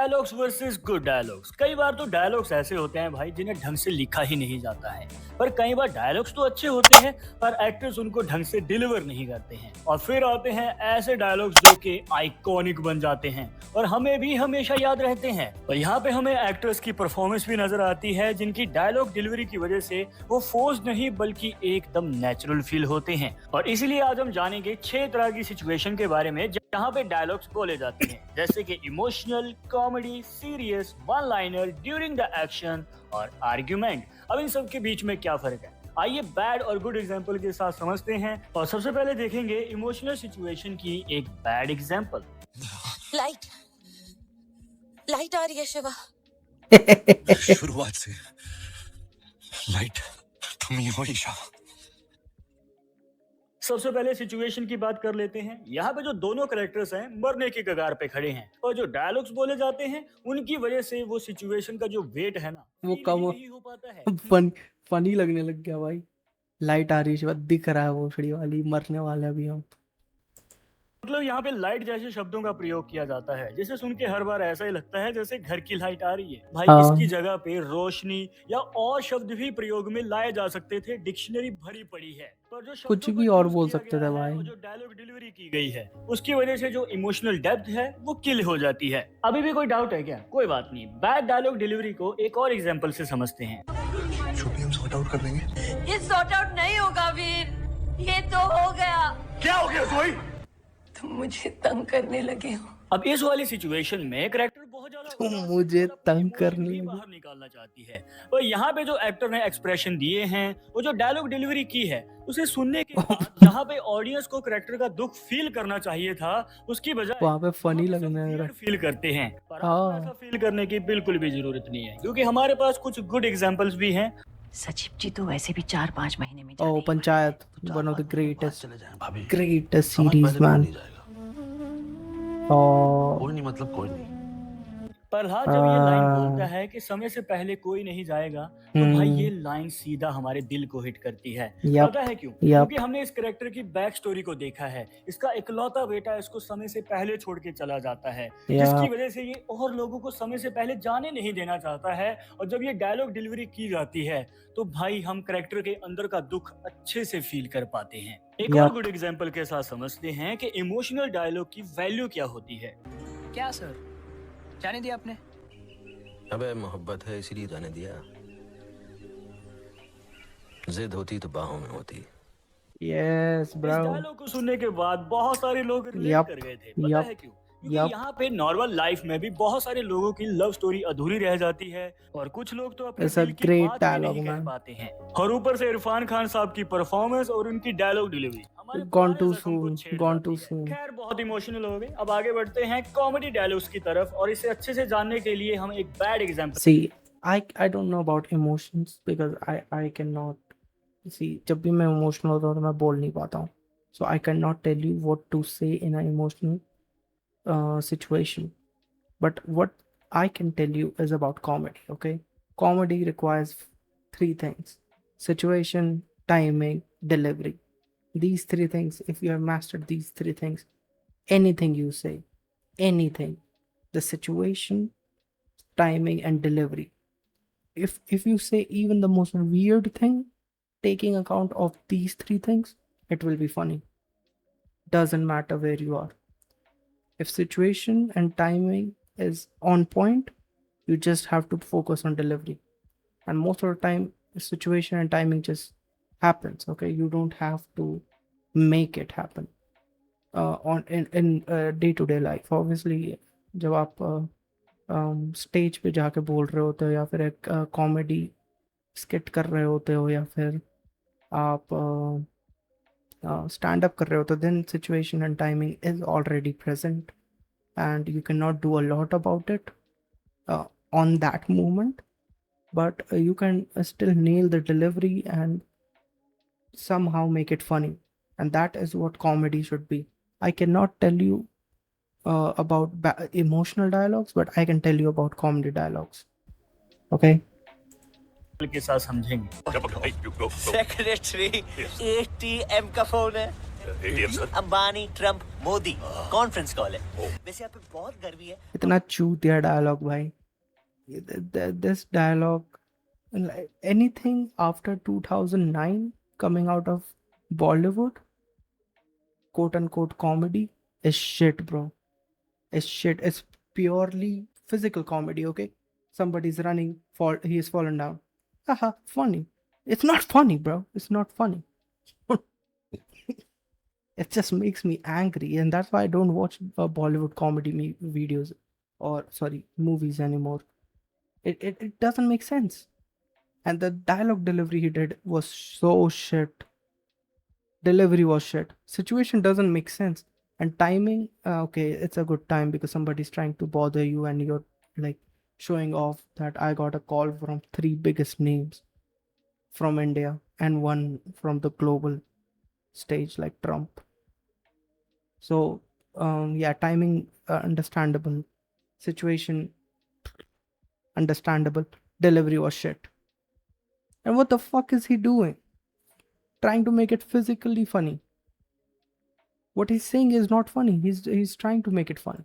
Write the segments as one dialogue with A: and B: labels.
A: Dialogues versus good dialogues. कई बार तो dialogues ऐसे होते हैं भाई जिन्हें ढंग से लिखा ही नहीं जाता है, पर कई बार डायलॉग्स तो अच्छे होते हैं पर एक्टर्स उनको ढंग से डिलीवर नहीं करते हैं। और फिर आते हैं ऐसे डायलॉग्स जो कि आइकॉनिक बन जाते हैं और हमें भी हमेशा याद रहते हैं। और यहाँ पे हमें एक्टर्स की परफॉर्मेंस भी नजर आती है जिनकी डायलॉग डिलीवरी की वजह से वो फोर्स नहीं बल्कि एकदम नेचुरल फील होते हैं। और इसीलिए आज हम जानेंगे 6 तरह की सिचुएशन के बारे में जहाँ पे डायलॉग्स बोले जाते हैं, जैसे कि emotional, comedy, serious, one liner, during the action और आर्ग्यूमेंट। अब इन सब के बीच में क्या फर्क है, आइए बैड और गुड एग्जाम्पल के साथ समझते हैं। और सबसे पहले देखेंगे इमोशनल सिचुएशन की एक बैड एग्जाम्पल।
B: लाइट लाइट आ रही है शिवा।
C: शुरुआत से लाइट तुम ही हो ईशा।
A: सबसे पहले सिचुएशन की बात कर लेते हैं। यहाँ पे जो दोनों कैरेक्टर्स हैं मरने की कगार पे खड़े हैं और जो डायलॉग्स बोले जाते हैं उनकी वजह से वो सिचुएशन का जो वेट है ना
D: वो
A: feel
D: कम
A: ही
D: हो
A: नहीं हो पाता है।
D: फनी लगने लग गया भाई। लाइट आ रही है, दिख रहा है वो खड़ी वाली, मरने वाले अभी हम।
A: मतलब यहाँ पे लाइट जैसे शब्दों का प्रयोग किया जाता है जिसे सुन के हर बार ऐसा ही लगता है जैसे घर की लाइट आ रही है। भाई
D: हाँ।
A: इसकी जगह पे रोशनी या और शब्द भी प्रयोग में लाए जा सकते थे, डिक्शनरी भरी पड़ी है। पर जो
D: कुछ
A: शब्दों
D: भी
A: को
D: और
A: choose
D: बोल
A: किया
D: सकते
A: गया
D: थे
A: है
D: भाई।
A: और जो डायलॉग डिलीवरी की गई है उसकी वजह से जो इमोशनल डेप्थ है वो किल हो जाती है। अभी भी कोई डाउट है क्या? कोई बात नहीं, बैड डायलॉग डिलीवरी को एक और एग्जाम्पल से समझते हैं।
C: छुट्टी हम सॉर्ट आउट कर देंगे।
B: ये सॉर्ट आउट नहीं होगा वीर, ये तो हो गया।
C: क्या हो गया सोई?
B: तुम मुझे तंग करने लगे हो।
A: अब इस वाली सिचुएशन में कैरेक्टर बहुत ज्यादा
D: तुम
A: उदास
D: मुझे
A: है और अपनी
D: तंग
A: emotion
D: करने
A: भी
D: लगे।
A: बाहर निकालना चाहती है। और यहाँ पे जो एक्टर ने एक्सप्रेशन दिए हैं वो जो डायलॉग डिलीवरी की है उसे सुनने के बाद जहाँ पे ऑडियंस को कैरेक्टर का दुख फील करना चाहिए था उसकी बजाय
D: वहाँ पे फनी
A: वहाँ पे सब
D: लगने लग रहा
A: weird फील करते हैं। पर
D: हाँ।
A: आपको ऐसा फील करने की बिल्कुल भी जरूरत नहीं है क्योंकि हमारे पास कुछ गुड एग्जांपल्स भी हैं।
B: सचिव जी तो वैसे भी 4-5 महीने में
D: ओ Panchayat, one of the greatest
C: चले जाए भाभी।
D: ग्रेटेस्ट
C: हमारे
D: सीरीज
C: पहले कौन
D: मैन।
C: नहीं जाएगा?
D: और
C: कोई नहीं मतलब कोई नहीं।
A: प्रहलाद जब ये लाइन बोलता है कि समय से पहले कोई नहीं जाएगा तो भाई ये लाइन सीधा हमारे दिल को हिट करती है।
D: यप,
A: पता है क्यों?
D: यप।
A: क्योंकि हमने इस कैरेक्टर की बैक स्टोरी को देखा है। इसका इकलौता बेटा इसको समय से पहले छोड़ के चला जाता है जिसकी वजह से ये और लोगों को समय से पहले जाने नहीं देना चाहता है। और जब ये डायलॉग डिलीवरी की जाती है तो भाई हम कैरेक्टर के अंदर का दुख अच्छे से फील कर पाते हैं। एक और
D: यप।
A: गुड एग्जाम्पल के साथ समझते हैं कि इमोशनल डायलॉग की वैल्यू क्या होती है।
E: क्या सर, जाने दिया आपने?
F: अबे मोहब्बत है इसीलिए जाने दिया। जिद होती तो बाहों में होती।
D: यस
A: इस
D: ब्रो।
A: डायलॉग को सुनने के बाद बहुत सारे लोग रिलेट
D: यप,
A: कर गए थे। पता
D: यप,
A: है क्यों? क्योंकि
D: यप।
A: यहाँ पे नॉर्मल लाइफ में भी बहुत सारे लोगों की लव स्टोरी अधूरी रह जाती है और कुछ लोग तो अपने
D: It's a
A: दिल की
D: great
A: बात भी
D: dialogue,
A: नहीं कह
D: man.
A: पाते हैं। और ऊपर से इरफान खान साहब की परफॉर्मेंस और उनकी डायलॉग डिलीवरी हमारे
D: Gone
A: पुराने
D: too
A: जख्म को
D: soon,
A: छेड़
D: gone
A: जाती
D: too
A: है।
D: soon.
A: खैर बहुत इमोशनल हो गए, अब आगे बढ़ते हैं कॉमेडी डायलॉग्स की तरफ और इसे अच्छे से जानने के लिए हम एक bad example.
D: See, I don't know about emotions because I cannot see. जब भी मैं इमोशनल होता हूँ तो मैं बोल नहीं पाता हूँ. So I cannot tell you what to say in an emotional situation. But what I can tell you is about comedy. Okay, comedy requires 3 things: situation, timing, delivery. These 3 things. If you have mastered these 3 things, anything you say, anything, the situation, timing, and delivery. If you say even the most weird thing, taking account of these 3 things, it will be funny. Doesn't matter where you are. If situation and timing is on point, you just have to focus on delivery. And most of the time, the situation and timing just happens. Okay, you don't have to make it happen on in day-to-day life. Obviously, जब आप stage पे जाके बोल रहे होते हो या फिर एक कॉमेडी स्किट कर रहे होते हो या फिर आप स्टैंड अप कर रहे हो तो then situation and timing is already present and you can not do a lot about it on that moment, but you can still nail the delivery and somehow make it funny, and that is what comedy should be. I cannot tell you about emotional dialogues, but I can tell you about comedy dialogues. Okay,
A: के साथ समझेंगे।
E: Secretary ATM का phone है।
C: ATM sir
G: Ambani, Trump, Modi conference call है। वैसे यहाँ पे बहुत गर्मी है।
D: इतना चूतिया डायलॉग भाई। This dialogue, like, anything after 2009 coming out of Bollywood, quote unquote comedy, is shit, bro. Is shit. It's purely physical comedy, okay? Somebody's running, he's fallen down. Haha, funny. It's not funny, bro. It's not funny. It just makes me angry, and that's why I don't watch Bollywood comedy videos, or sorry, movies anymore. It doesn't make sense. And the dialogue delivery he did was so shit. Delivery was shit. Situation doesn't make sense. And timing, okay, it's a good time because somebody's trying to bother you and you're like showing off that I got a call from 3 biggest names from India and one from the global stage like Trump. So yeah, timing understandable. Situation understandable. Delivery was shit. And what the fuck is he doing? Trying to make it physically funny. What he's saying is not funny. He's trying to make it funny.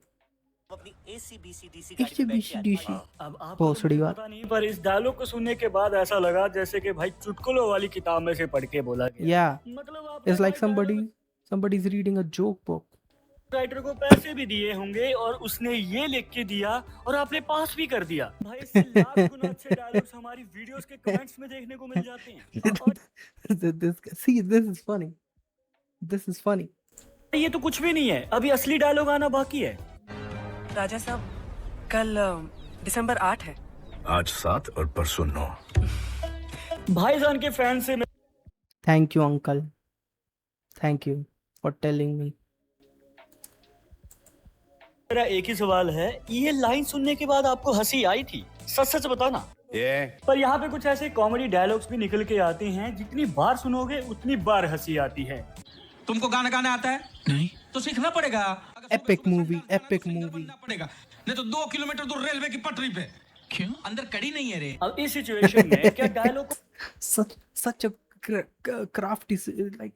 G: अपनी AC/DC गाड़ी में बैठ के
D: DC.
A: अब आप
D: बहुत सड़ी बात।
A: पता नहीं, पर इस डायलॉग को सुनने के बाद ऐसा लगा जैसे कि भाई चुटकुलों वाली किताब में से पढ़ के बोला गया।
D: Yeah,
A: मतलब आप
D: it's like somebody's reading a joke book.
A: Writer को पैसे भी दिए होंगे और उसने ये लिख के दिया और आपने पास भी कर दिया। भाई इससे लाख गुना अच्छे डायलॉग्स हमारी वीडियोस के कमेंट्स में देखने को मिल जाते हैं। और
D: This is funny. This is funny.
A: ये तो कुछ भी नहीं है, अभी असली डायलॉग आना बाकी है।
E: राजा साहब, कल दिसंबर 8 है।
C: आज 7 और परसों 9।
A: भाईजान के फैन से
D: Thank you, uncle. Thank you for telling me.
A: मेरा एक ही सवाल है, ये लाइन सुनने के बाद आपको हंसी आई थी? सच सच बताना। पर यहाँ पे कुछ ऐसे कॉमेडी डायलॉग्स भी निकल के आते हैं, जितनी बार सुनोगे उतनी बार हंसी आती है।
H: तुमको गाना गाना आता है? नहीं। तो सीखना पड़ेगा।
D: Epic movie, epic movie.
H: पड़ेगा। नहीं तो 2 किलोमीटर दूर रेलवे की पटरी पे। क्यों? अंदर कड़ी नहीं है रे।
A: अब इस सिचुएशन में क्या dialogue
D: Such a crafty, like,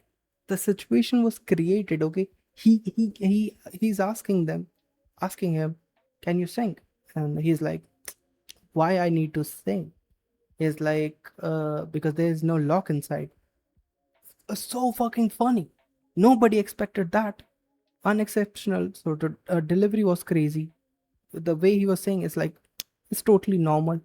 D: the situation was created, okay? He's asking him, can you sing? And he's like, why I need to sing? He's like, because there is no lock inside. So fucking funny. Nobody expected that. Unexceptional. So the delivery was crazy. The way he was saying is like, it's totally normal.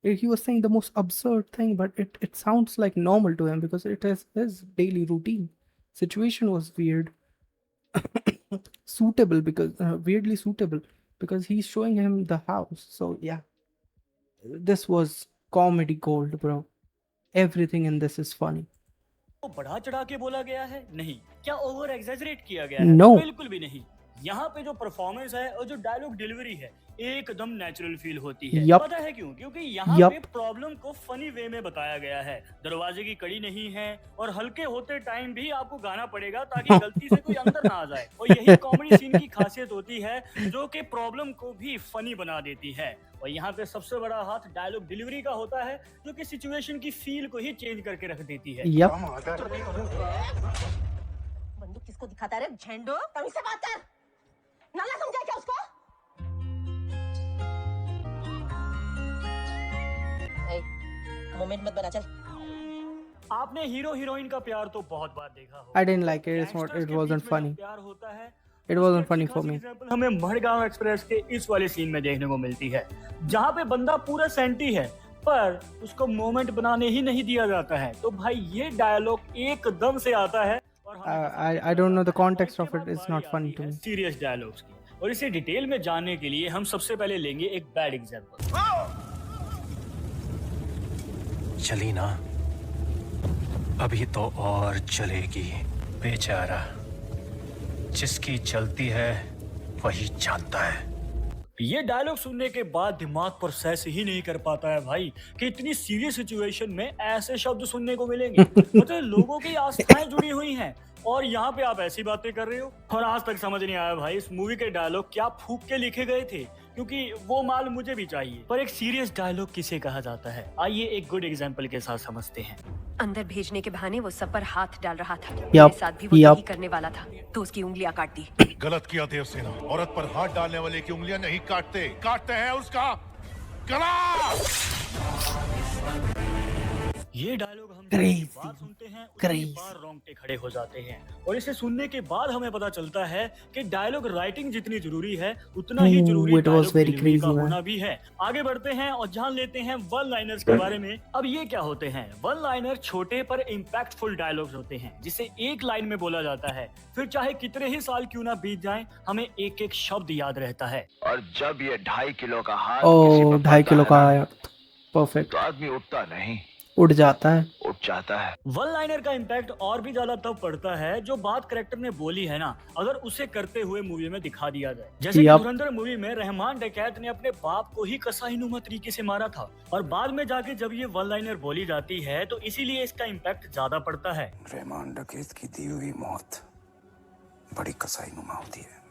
D: He was saying the most absurd thing, but it sounds like normal to him because it is his daily routine. Situation was weird. Suitable because weirdly suitable because he's showing him the house. So yeah, this was comedy gold, bro. Everything in this is funny.
A: बढ़ा चढ़ा के बोला गया है? नहीं। क्या over exaggerate किया गया है?
D: No.
A: बिल्कुल भी नहीं। यहाँ पे जो परफॉर्मेंस है और जो डायलॉग डिलीवरी है एकदम नेचुरल फील होती है।
D: Yup.
A: पता है क्यों? क्योंकि यहाँ
D: Yup.
A: पे प्रॉब्लम को फनी वे में बताया गया है। दरवाजे की कड़ी नहीं है और हल्के होते टाइम भी आपको गाना पड़ेगा ताकि गलती से कोई अंदर ना आ जाए। और यही कॉमेडी सीन की खासियत होती है जो कि प्रॉब्लम को भी फनी बना देती है। और यहाँ पे सबसे बड़ा हाथ डायलॉग डिलीवरी का होता है जो कि सिचुएशन की फील को ही चेंज करके रख देती है।
D: Yup.
B: बंदूक किसको दिखाता है रे झेंडो? कहीं से बात कर। नाला समझा क्या उसको? मोमेंट मत बना, चल।
A: आपने हीरो हीरोइन का प्यार तो बहुत बार देखा होगा।
D: I didn't like it. It
A: gangsters के
D: wasn't
A: बीच में जो
D: funny.
A: प्यार होता है,
D: It wasn't funny for me.
A: Example हमें मडगांव एक्सप्रेस के इस वाले सीन में देखने को मिलती है, जहाँ पे बंदा पूरा सेंटी है पर उसको मोमेंट बनाने ही नहीं दिया जाता है। तो भाई ये डायलॉग एकदम से आता है और
D: I don't know the context of it. It's not funny to me.
A: Serious dialogues की। और इसे डिटेल में जानने के लिए हम सबसे पहले लेंगे एक बैड एग्जांपल।
I: चली ना, अभी तो और चलेगी। बेचारा, जिसकी चलती है वही जानता है।
A: ये डायलॉग सुनने के बाद दिमाग प्रोसेस ही नहीं कर पाता है भाई कि इतनी सीरियस सिचुएशन में ऐसे शब्द सुनने को मिलेंगे। मतलब लोगों की आस्थाएं जुड़ी हुई हैं और यहाँ पे आप ऐसी बातें कर रहे हो। और आज तक समझ नहीं आया भाई इस मूवी के डायलॉग क्या फूंक के लिखे गए थे क्योंकि वो माल मुझे भी चाहिए। पर एक सीरियस डायलॉग किसे कहा जाता है, आइए एक गुड एग्जांपल के साथ समझते हैं।
B: अंदर भेजने के बहाने वो सब पर हाथ डाल रहा था।
D: Yup,
B: मेरे साथ भी वो
D: yup.
B: यही करने वाला था, तो उसकी उंगलियां काट दी।
C: गलत किया देवसेना। औरत पर हाथ डालने वाले की उंगलियां नहीं काटते, काटते हैं उसका गला।
A: ये डायलॉग हम
D: Crazy,
A: जितनी बार सुनते हैं उतनी
D: crazy.
A: बार रोंगटे खड़े हो जाते हैं, और इसे सुनने के बाद हमें पता चलता है कि डायलॉग राइटिंग जितनी जरूरी है उतना ही
D: Ooh,
A: जरूरी
D: it was
A: dialogue
D: very
A: delivery का
D: crazy, man.
A: होना भी है। आगे बढ़ते हैं और जान लेते हैं वन लाइनर्स के बारे में। अब ये क्या होते हैं? वन लाइनर छोटे पर इम्पैक्टफुल डायलॉग्स होते हैं जिसे एक लाइन में बोला जाता है, फिर चाहे कितने ही साल क्यों ना बीत जाएं, हमें एक एक शब्द याद रहता है।
C: और जब ये 2.5 किलो का हाथ
D: ओ 2.5 किलो का आया, परफेक्ट,
C: तो आदमी उठता नहीं,
D: उड़ जाता है।
C: उठ जाता है।
A: वन लाइनर का इम्पैक्ट और भी ज्यादा तब पड़ता है जो बात करेक्टर ने बोली है ना, अगर उसे करते हुए मूवी में दिखा दिया जाए। जैसे कि
D: Yup.
A: धुरंधर मूवी में रहमान डकैत ने अपने बाप को ही कसाईनुमा तरीके से मारा था, और बाद में जाके जब ये वन लाइनर बोली जाती है तो इसीलिए इसका इम्पैक्ट ज्यादा पड़ता है।
J: रहमान डकैत की दी हुई मौत बड़ी कसाईनुमा होती है।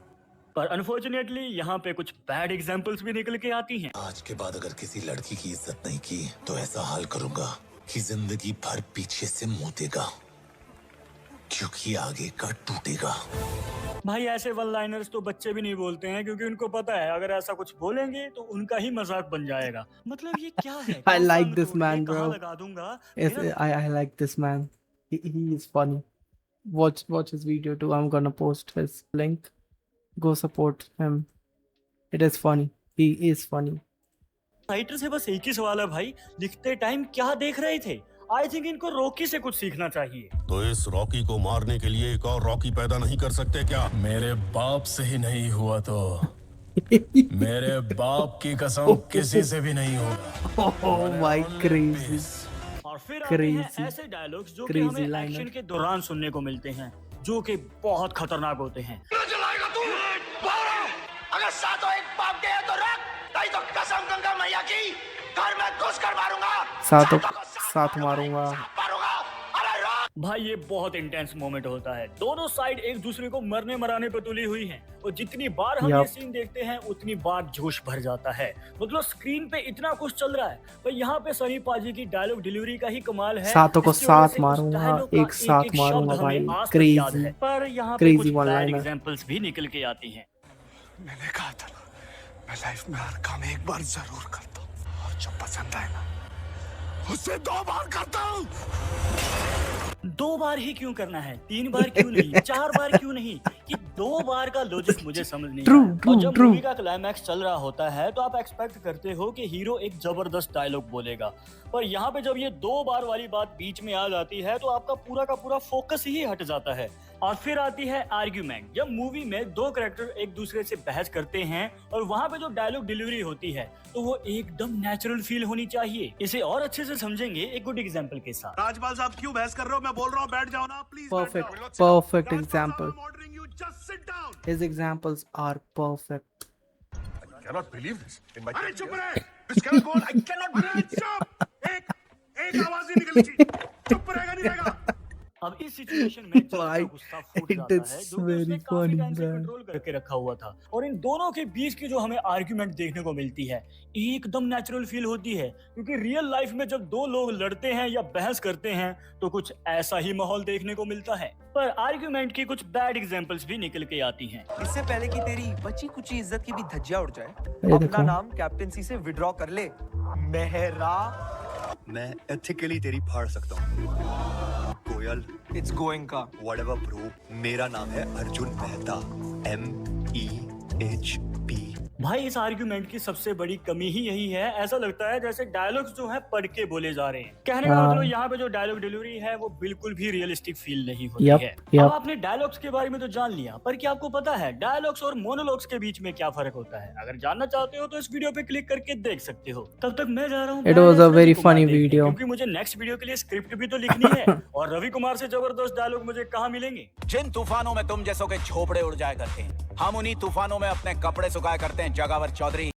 A: पर अनफॉर्चुनेटली यहाँ पे कुछ बैड एग्जाम्पल्स भी निकल के आती हैं।
J: आज के बाद अगर किसी लड़की की इज्जत नहीं की तो ऐसा हाल करूंगा कि जिंदगी भर पीछे से मुतेगा, क्योंकि आगे का टूटेगा।
A: भाई ऐसे वन लाइनर्स तो बच्चे भी नहीं बोलते हैं, क्योंकि उनको पता है अगर ऐसा कुछ बोलेंगे तो उनका ही मजाक बन जाएगा। मतलब ये क्या है?
D: I like
A: कौन सा
D: this
A: तोड़ के
D: man,
A: कहाँ
D: bro.
A: लगा दूंगा।
D: Yes,
A: मेरा
D: I like this man. He is funny. Watch his video too. I'm gonna post his link. Go support him. It is funny. He is funny.
A: Writer से बस एक ही सवाल है भाई, लिखते टाइम क्या देख रहे थे? आई थिंक इनको रॉकी से कुछ सीखना चाहिए।
C: तो इस रॉकी को मारने के लिए एक और रॉकी पैदा नहीं कर सकते क्या?
I: मेरे बाप से ही नहीं हुआ तो मेरे बाप की कसम किसी से भी नहीं होगा।
D: Oh my crazy.
A: और फिर आते हैं
D: Crazy.
A: ऐसे डायलॉग्स जो कि
D: Crazy
A: हमें
D: liner.
A: एक्शन के दौरान सुनने को मिलते हैं, जो कि बहुत खतरनाक होते हैं।
J: अगर सातों एक बाप के तो रख, नहीं तो कसम गंगा मैया की घर में घुस कर मारूंगा।
D: साथ मारूंगा।
A: भाई ये बहुत इंटेंस मोमेंट होता है, दोनों साइड एक दूसरे को मरने मराने पे तुली हुई हैं, और जितनी बार हम ये
D: Yup.
A: सीन देखते हैं उतनी बार जोश भर जाता है। मतलब स्क्रीन पे इतना कुछ चल रहा है, पर यहाँ पे सनी पाजी की डायलॉग डिलीवरी का ही कमाल है।
D: सातों को
A: जिसकी वजह
D: साथ
A: से उस
D: मारूंगा,
A: dialogue का
D: एक साथ
A: शब्द
D: मारूंगा
A: हमें
D: भाई।
A: आज तक याद
D: Crazy.
A: है। पर यहाँ पे
D: Crazy
A: कुछ
D: one
A: बैड
D: liner.
A: एग्जांपल्स भी निकल के आती हैं।
J: मैंने कहा था ना, मैं लाइफ में हर काम एक बार जरूर करता हूँ, और जो पसंद आए ना उसे 2 बार करता हूँ।
A: 2 बार ही क्यों करना है? 3 बार क्यों नहीं? 4 बार क्यों नहीं? कि 2 बार का लॉजिक मुझे समझ नहीं
D: True,
A: आया।
D: true,
A: और जब
D: true.
A: मूवी का क्लाइमैक्स चल रहा होता है तो आप एक्सपेक्ट करते हो कि हीरो एक जबरदस्त डायलॉग बोलेगा, पर यहाँ पे जब ये 2 बार वाली बात बीच में आ जाती है तो आपका पूरा का पूरा फोकस ही हट जाता है। और फिर आती है आर्ग्यूमेंट। जब मूवी में 2 कैरेक्टर एक दूसरे से बहस करते हैं और वहाँ पे जो डायलॉग डिलीवरी होती है तो वो एकदम नेचुरल फील होनी चाहिए। इसे और अच्छे से समझेंगे एक गुड एग्जांपल के साथ।
J: राजपाल साहब क्यों बहस कर रहे हो? मैं बोल रहा हूँ, बैठ जाओ ना please.
D: Perfect example. His examples are perfect.
C: cannot believe this. In my
J: अरे
C: 10
J: चुप
C: years-
J: रहे, this cannot go on. I cannot believe it. चुप, एक आवाज ही निकली थी। चुप रहेगा नहीं रहेगा।
A: अब इस सिचुएशन में जज
D: Why?
A: का गुस्सा फूट
D: It
A: जाता
D: is
A: है, जो कि
D: very
A: उसने काफी
D: funny,
A: टाइम से
D: man.
A: कंट्रोल करके रखा हुआ था, और इन दोनों के बीच की जो हमें आर्ग्यूमेंट देखने को मिलती है एकदम नेचुरल फील होती है, क्योंकि रियल लाइफ में जब 2 लोग लड़ते हैं या बहस करते हैं तो कुछ ऐसा ही माहौल देखने को मिलता है। पर आर्ग्यूमेंट की कुछ बैड एग्जांपल्स भी निकल के आती हैं।
K: इससे पहले कि तेरी बची कुची इज्जत की भी धज्जियां उड़ जाए,
D: ये
K: अपना
D: देखो।
K: नाम कैप्टेंसी से विड्रॉ कर ले। मेहरा,
J: मैं एथिकली तेरी फाड़ सकता हूँ। कोयल,
K: इट्स गोइंग का।
J: व्हाटएवर ब्रो, मेरा नाम है अर्जुन मेहता, MEHP।
A: भाई इस आर्ग्यूमेंट की सबसे बड़ी कमी ही यही है, ऐसा लगता है जैसे डायलॉग्स जो है पढ़ के बोले जा रहे हैं। कहने का
D: हाँ।
A: मतलब यहाँ पे जो डायलॉग डिलीवरी है वो बिल्कुल भी रियलिस्टिक फील नहीं होती
D: Yup,
A: है।
D: yup.
A: अब आपने डायलॉग्स के बारे में तो जान लिया, पर क्या आपको पता है डायलॉग्स और मोनोलॉग्स के बीच में क्या फर्क होता है? अगर जानना चाहते हो तो इस वीडियो पे क्लिक करके देख सकते हो। तब तक मैं जा रहा हूँ
D: It was a very funny video.
A: क्योंकि मुझे नेक्स्ट वीडियो के लिए स्क्रिप्ट भी तो लिखनी है, और रवि कुमार से जबरदस्त डायलॉग मुझे कहाँ मिलेंगे?
K: जिन तूफानों में तुम जैसों के झोपड़े उड़ जाया करते हैं, हम उन्हीं तूफानों में अपने कपड़े सुखाया करते हैं। जगावर चौधरी।